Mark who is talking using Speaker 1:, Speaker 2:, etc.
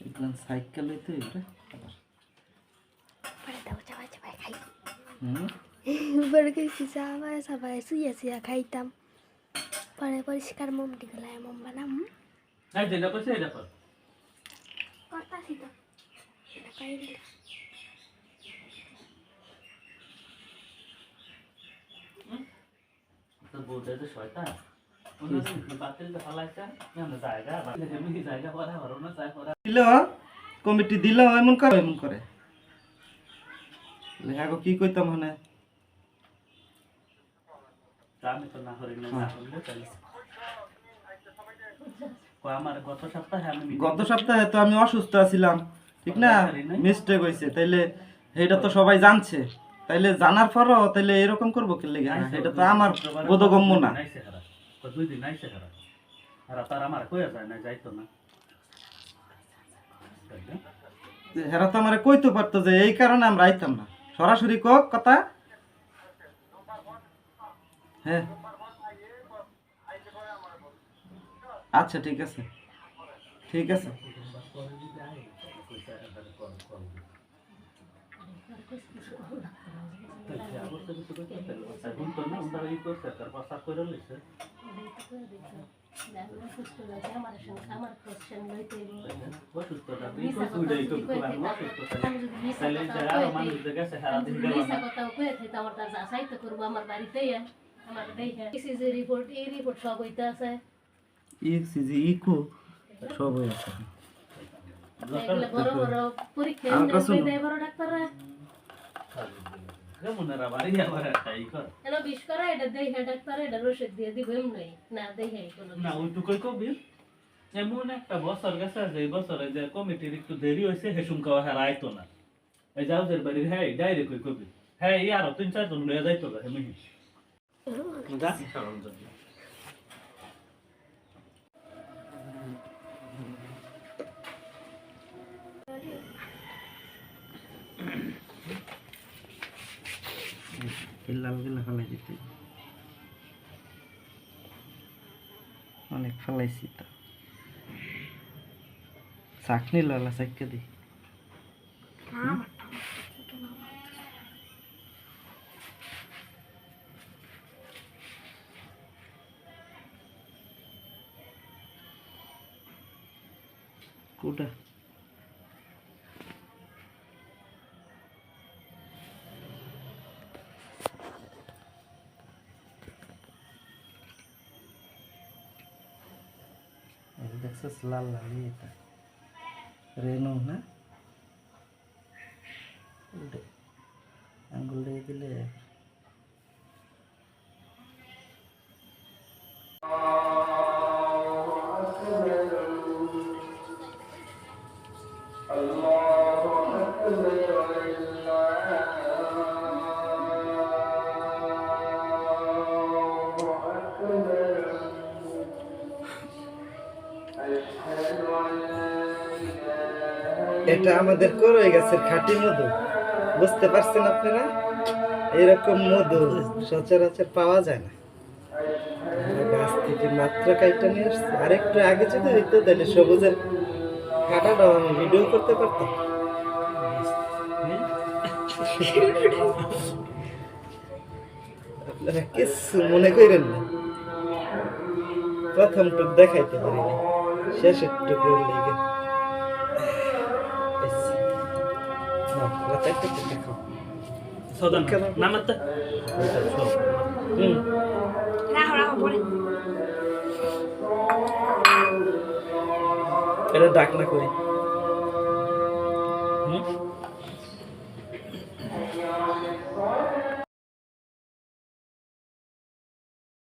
Speaker 1: এগুলো সাইকেল হইতে এটা
Speaker 2: পরে দাও চাবাই চাবাই খাই
Speaker 1: হুম
Speaker 2: কিছু চাবাই চাবাই শুয়ে শুয়ে খাইতাম পরে পরিষ্কার মোমটি গলায় মোম বানাম
Speaker 3: যেটা করছে এটা কর
Speaker 2: করতাছি তো এটা পাই দিল
Speaker 3: তো বলতে যে শয়তান ওনার বাতিল তো হালাইছে না জায়গা এমনি জায়গা পড়া হলো না চাই পড়া
Speaker 1: দিল কমিটি দিল এমন করে লেখাগো কি কইতাম মানে
Speaker 3: আমি তো না হরি না হলে তাই আমার
Speaker 1: গত সপ্তাহে তো আমি অসুস্থ ছিলাম ঠিক না মিস্টেক হইছে তাইলে এটা তো সবাই জানছে তাইলে জানার পরও তাইলে এরকম করব কি লাগে এটা তো আমার বোধগম্য না
Speaker 3: দুই দিন আইছে আর তার আমার কইয়া যায় না যাইতো না
Speaker 1: হেরা তো আমারে কইতে পারতো যে এই কারণে আমরা আইতাম না সরাসরি কক কথা হ্যাঁ আচ্ছা ঠিক আছে ঠিক আছে
Speaker 2: রিপোর্ট এই রিপোর্ট সব হইতে আছে
Speaker 1: ইসিজি ইকো সব হয়েছে
Speaker 2: বড় বড় পরীক্ষা দেয় বড় ডাক্তাররা
Speaker 3: মনেরা বাড়ি আবার তাই কর
Speaker 2: এলো বিশ করে এটা দেই হে ডাক্তার এটা রোশেদ দিয়ে দিব এমনি না দেই হে কোনো
Speaker 3: না ওইটুকুই কবি এমন একটা বছর গেছে যে এই বছরে যে কমিটির একটু দেরি হয়েছে হেসুম খাওয়া হারাইতো না এই যাওদের বাড়ির হ্যাঁ ডাইরেক্ট কই কবি হ্যাঁ এই আরো 3-4 জন লয়ে যাইতো গা হেমি যা সরঞ্জাম
Speaker 1: লালগুলো ফেলাই দিতে অনেক ফেলাইছি তো চাকনি লালা চাক্কা দি কোটা দেখছিস লাল লাল এটা রেনু না আঙ্গুল দিয়ে দিলে এটা আমাদের করই গাছের খাঁটি মধু বুঝতে পারছেন আপনারা এরকম মধু সচরাচর পাওয়া যায় না গাছ থেকে মাত্র কাইটা নিয়ে আসছে আর একটু আগে যদি হইতো তাহলে সবুজের কাঁটাটাও আমি ভিডিও করতে পারতাম আপনারা কিছু মনে করেন না প্রথম টুক দেখাইতে পারি না শেষের টুকু লেগে এটা ডাক না করি